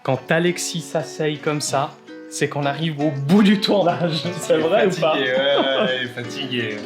quand Alexis s'asseye comme ça, c'est qu'on arrive au bout du tournage. C'est vrai ou pas? Ouais, il est fatigué.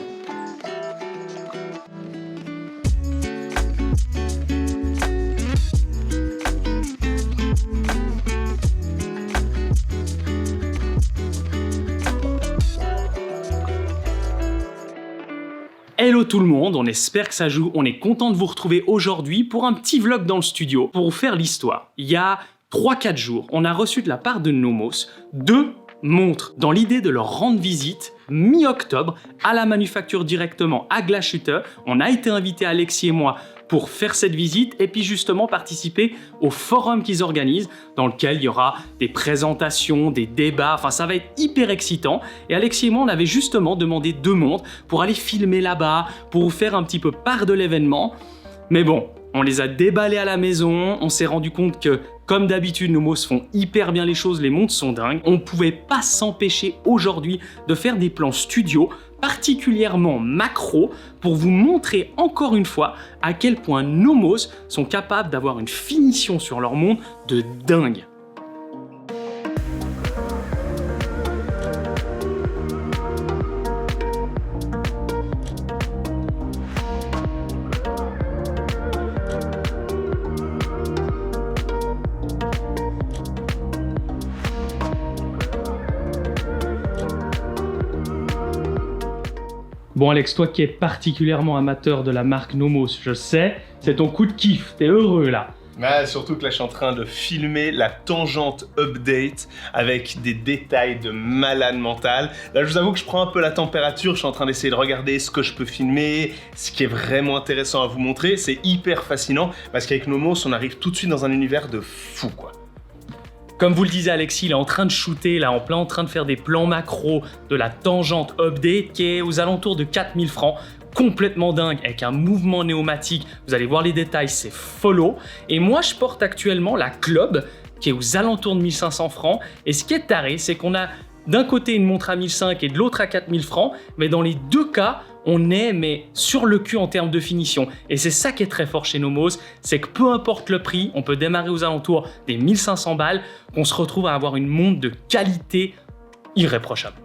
Hello tout le monde, on espère que ça joue, on est content de vous retrouver aujourd'hui pour un petit vlog dans le studio pour vous faire l'histoire. Il y a 3-4 jours, on a reçu de la part de Nomos 2 montres dans l'idée de leur rendre visite mi-octobre à la manufacture directement à Glass Shutter. On a été invités, Alexis et moi, pour faire cette visite et puis justement participer au forum qu'ils organisent dans lequel il y aura des présentations, des débats, enfin ça va être hyper excitant. Et Alexis et moi, on avait justement demandé 2 montres pour aller filmer là-bas, pour vous faire un petit peu part de l'événement. Mais bon, on les a déballés à la maison, on s'est rendu compte que comme d'habitude, Nomos font hyper bien les choses, les montres sont dingues. On ne pouvait pas s'empêcher aujourd'hui de faire des plans studio particulièrement macro pour vous montrer encore une fois à quel point Nomos sont capables d'avoir une finition sur leur montre de dingue. Bon Alex, toi qui es particulièrement amateur de la marque Nomos, je sais, c'est ton coup de kiff, t'es heureux là. Ouais, surtout que là je suis en train de filmer la tangente update avec des détails de malade mental. Là je vous avoue que je prends un peu la température, je suis en train d'essayer de regarder ce que je peux filmer, ce qui est vraiment intéressant à vous montrer. C'est hyper fascinant parce qu'avec Nomos on arrive tout de suite dans un univers de fou quoi. Comme vous le disiez Alexis, il est en train de shooter, là, en train de faire des plans macro de la tangente update qui est aux alentours de 4000 francs. Complètement dingue, avec un mouvement pneumatique. Vous allez voir les détails, c'est follow. Et moi, je porte actuellement la Club qui est aux alentours de 1500 francs. Et ce qui est taré, c'est qu'on a d'un côté une montre à 1500 et de l'autre à 4000 francs. Mais dans les deux cas, on est sur le cul en termes de finition. Et c'est ça qui est très fort chez Nomos, c'est que peu importe le prix, on peut démarrer aux alentours des 1500 balles, qu'on se retrouve à avoir une montre de qualité irréprochable.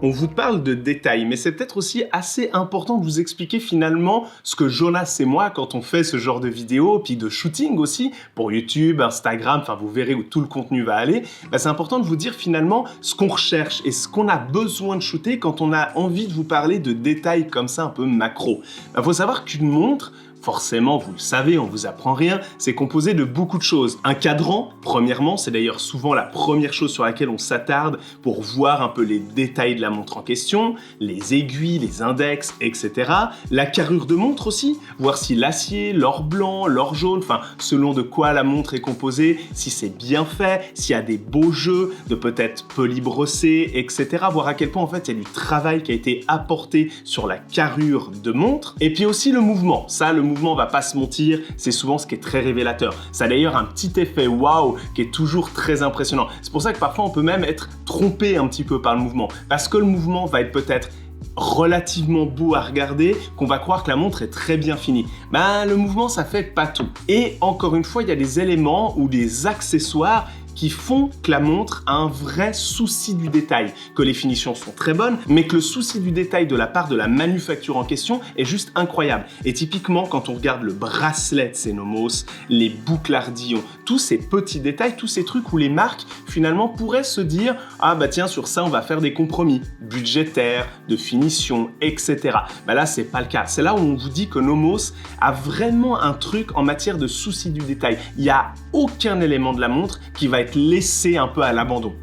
On vous parle de détails, mais c'est peut-être aussi assez important de vous expliquer finalement ce que Jonas et moi, quand on fait ce genre de vidéos, puis de shooting aussi, pour YouTube, Instagram, enfin vous verrez où tout le contenu va aller, c'est important de vous dire finalement ce qu'on recherche et ce qu'on a besoin de shooter quand on a envie de vous parler de détails comme ça un peu macro. Faut savoir qu'une montre, forcément, vous le savez, on vous apprend rien, c'est composé de beaucoup de choses. Un cadran, premièrement, c'est d'ailleurs souvent la première chose sur laquelle on s'attarde pour voir un peu les détails de la montre en question, les aiguilles, les index, etc. La carrure de montre aussi, voir si l'acier, l'or blanc, l'or jaune, enfin, selon de quoi la montre est composée, si c'est bien fait, s'il y a des beaux jeux, de peut-être polybrosser, etc. Voir à quel point, en fait, il y a du travail qui a été apporté sur la carrure de montre. Et puis aussi le mouvement. Ça, le mouvement, on va pas se mentir, c'est souvent ce qui est très révélateur. Ça a d'ailleurs un petit effet waouh qui est toujours très impressionnant. C'est pour ça que parfois on peut même être trompé un petit peu par le mouvement, parce que le mouvement va être peut-être relativement beau à regarder, qu'on va croire que la montre est très bien finie. Le mouvement, ça fait pas tout. Et encore une fois, il y a des éléments ou des accessoires qui font que la montre a un vrai souci du détail, que les finitions sont très bonnes, mais que le souci du détail de la part de la manufacture en question est juste incroyable. Et typiquement, quand on regarde le bracelet de ces Nomos, les boucles ardillons, tous ces petits détails, tous ces trucs où les marques finalement pourraient se dire « Ah bah tiens, sur ça on va faire des compromis budgétaires, de finition, etc. » Là, c'est pas le cas. C'est là où on vous dit que Nomos a vraiment un truc en matière de souci du détail. Il n'y a aucun élément de la montre qui va être laissé un peu à l'abandon.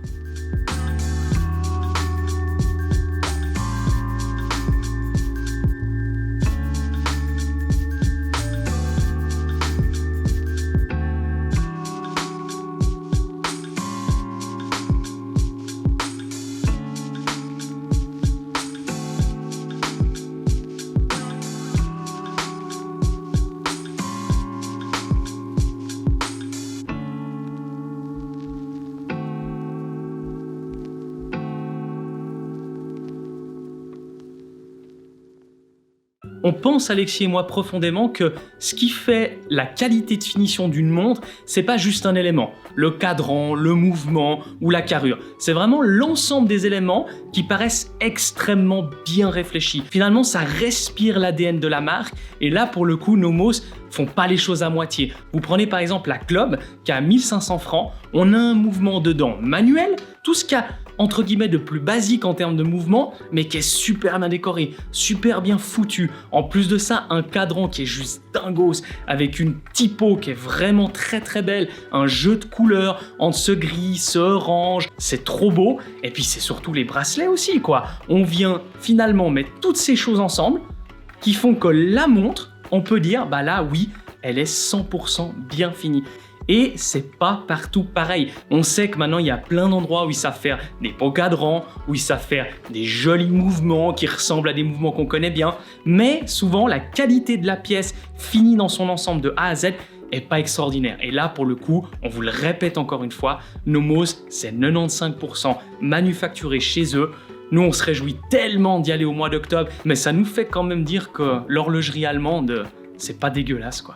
On pense, Alexis et moi, profondément que ce qui fait la qualité de finition d'une montre, c'est pas juste un élément, le cadran, le mouvement ou la carrure. C'est vraiment l'ensemble des éléments qui paraissent extrêmement bien réfléchis. Finalement, ça respire l'ADN de la marque et là, pour le coup, Nomos font pas les choses à moitié. Vous prenez par exemple la Club qui a 1500 francs, on a un mouvement dedans manuel, tout ce qu'il y a entre guillemets de plus basique en termes de mouvement, mais qui est super bien décoré, super bien foutu. En plus de ça, un cadran qui est juste dingos, avec une typo qui est vraiment très très belle, un jeu de couleurs entre ce gris, ce orange, c'est trop beau. Et puis c'est surtout les bracelets aussi, quoi. On vient finalement mettre toutes ces choses ensemble qui font que la montre, on peut dire, bah là oui, elle est 100% bien finie. Et c'est pas partout pareil. On sait que maintenant il y a plein d'endroits où ils savent faire des beaux cadrans, où ils savent faire des jolis mouvements qui ressemblent à des mouvements qu'on connaît bien, mais souvent la qualité de la pièce finie dans son ensemble de A à Z est pas extraordinaire. Et là pour le coup, on vous le répète encore une fois, Nomos c'est 95% manufacturé chez eux. Nous on se réjouit tellement d'y aller au mois d'octobre, mais ça nous fait quand même dire que l'horlogerie allemande, c'est pas dégueulasse quoi.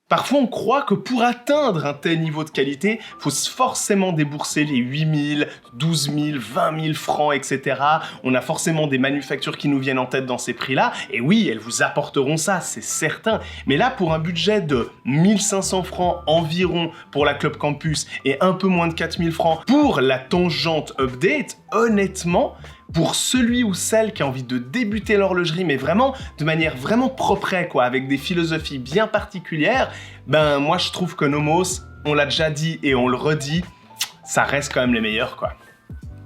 Parfois, on croit que pour atteindre un tel niveau de qualité, il faut forcément débourser les 8 000, 12 000, 20 000 francs, etc. On a forcément des manufactures qui nous viennent en tête dans ces prix-là. Et oui, elles vous apporteront ça, c'est certain. Mais là, pour un budget de 1500 francs environ pour la Club Campus et un peu moins de 4000 francs pour la Tangente Update, honnêtement, pour celui ou celle qui a envie de débuter l'horlogerie, mais vraiment de manière vraiment propre, quoi, avec des philosophies bien particulières, ben moi je trouve que Nomos, on l'a déjà dit et on le redit, ça reste quand même les meilleurs, quoi.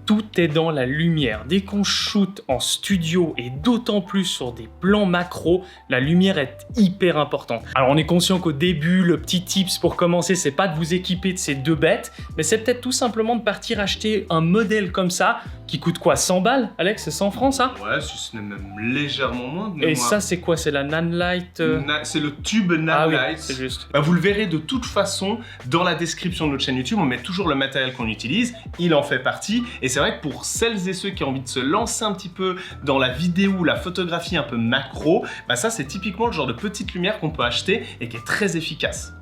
Tout est dans la lumière. Dès qu'on shoot en studio et d'autant plus sur des plans macro, la lumière est hyper importante. Alors on est conscient qu'au début, le petit tips pour commencer, c'est pas de vous équiper de ces deux bêtes, mais c'est peut-être tout simplement de partir acheter un modèle comme ça, qui coûte quoi, 100 balles, Alex? C'est 100 francs ça? Ouais, si ce n'est même légèrement moins. Et ça c'est quoi? C'est la Nanlite C'est le tube Nanlite. Ah oui, c'est juste. Bah, vous le verrez de toute façon dans la description de notre chaîne YouTube, on met toujours le matériel qu'on utilise, il en fait partie. Et c'est vrai que pour celles et ceux qui ont envie de se lancer un petit peu dans la vidéo ou la photographie un peu macro, bah ça c'est typiquement le genre de petite lumière qu'on peut acheter et qui est très efficace.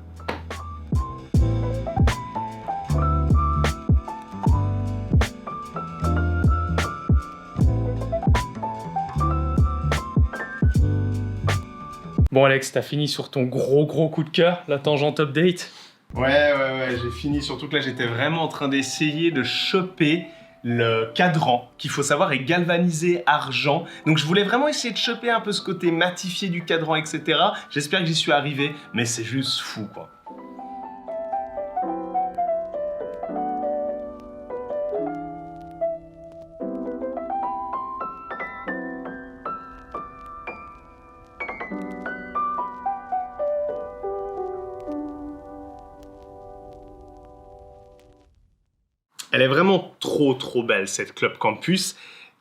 Bon Alex, t'as fini sur ton gros coup de cœur, la Tangente Update? Ouais, j'ai fini, surtout que là j'étais vraiment en train d'essayer de choper le cadran, qu'il faut savoir est galvanisé argent. Donc je voulais vraiment essayer de choper un peu ce côté matifié du cadran, etc. J'espère que j'y suis arrivé, mais c'est juste fou, quoi. Elle est vraiment trop belle, cette Club Campus.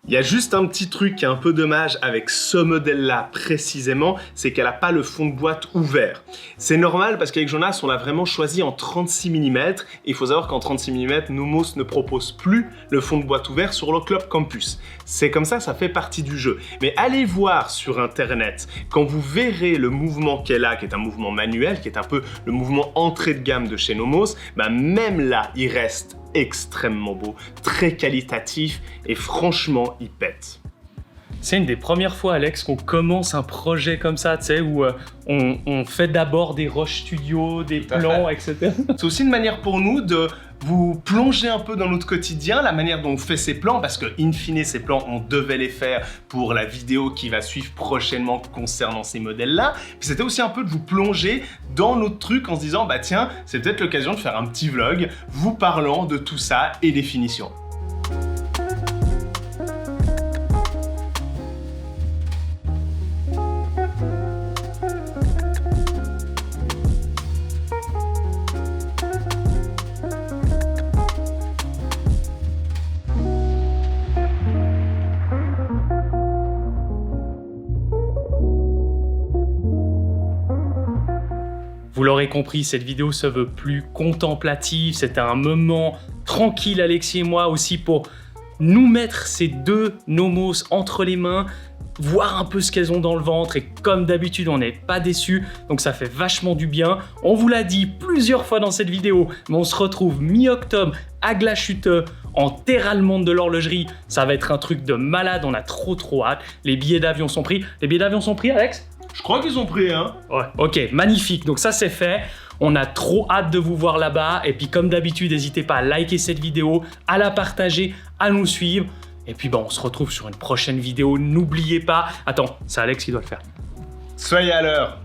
Il y a juste un petit truc qui est un peu dommage avec ce modèle-là précisément, c'est qu'elle n'a pas le fond de boîte ouvert. C'est normal parce qu'avec Jonas, on l'a vraiment choisi en 36 mm. Et il faut savoir qu'en 36 mm, Nomos ne propose plus le fond de boîte ouvert sur le Club Campus. C'est comme ça fait partie du jeu. Mais allez voir sur Internet, quand vous verrez le mouvement qu'elle a, qui est un mouvement manuel, qui est un peu le mouvement entrée de gamme de chez Nomos, bah même là, il reste extrêmement beau, très qualitatif et franchement, il pète. C'est une des premières fois, Alex, qu'on commence un projet comme ça, tu sais, où on fait d'abord des rush studio, des plans, etc. C'est aussi une manière pour nous de vous plonger un peu dans notre quotidien, la manière dont on fait ces plans, parce que in fine, ces plans, on devait les faire pour la vidéo qui va suivre prochainement concernant ces modèles-là. Puis c'était aussi un peu de vous plonger dans notre truc en se disant, bah tiens, c'est peut-être l'occasion de faire un petit vlog vous parlant de tout ça et des finitions. Vous l'aurez compris, cette vidéo se veut plus contemplative, c'était un moment tranquille, Alexis et moi, aussi pour nous mettre ces deux Nomos entre les mains, voir un peu ce qu'elles ont dans le ventre, et comme d'habitude, on n'est pas déçus, donc ça fait vachement du bien. On vous l'a dit plusieurs fois dans cette vidéo, mais on se retrouve mi-octobre à Glashütte, en terre allemande de l'horlogerie. Ça va être un truc de malade, on a trop hâte. Les billets d'avion sont pris. Les billets d'avion sont pris, Alex ? Je crois qu'ils ont pris, hein. Ouais, ok, magnifique. Donc ça, c'est fait. On a trop hâte de vous voir là-bas. Et puis, comme d'habitude, n'hésitez pas à liker cette vidéo, à la partager, à nous suivre. Et puis, on se retrouve sur une prochaine vidéo. N'oubliez pas... Attends, c'est Alex qui doit le faire. Soyez à l'heure.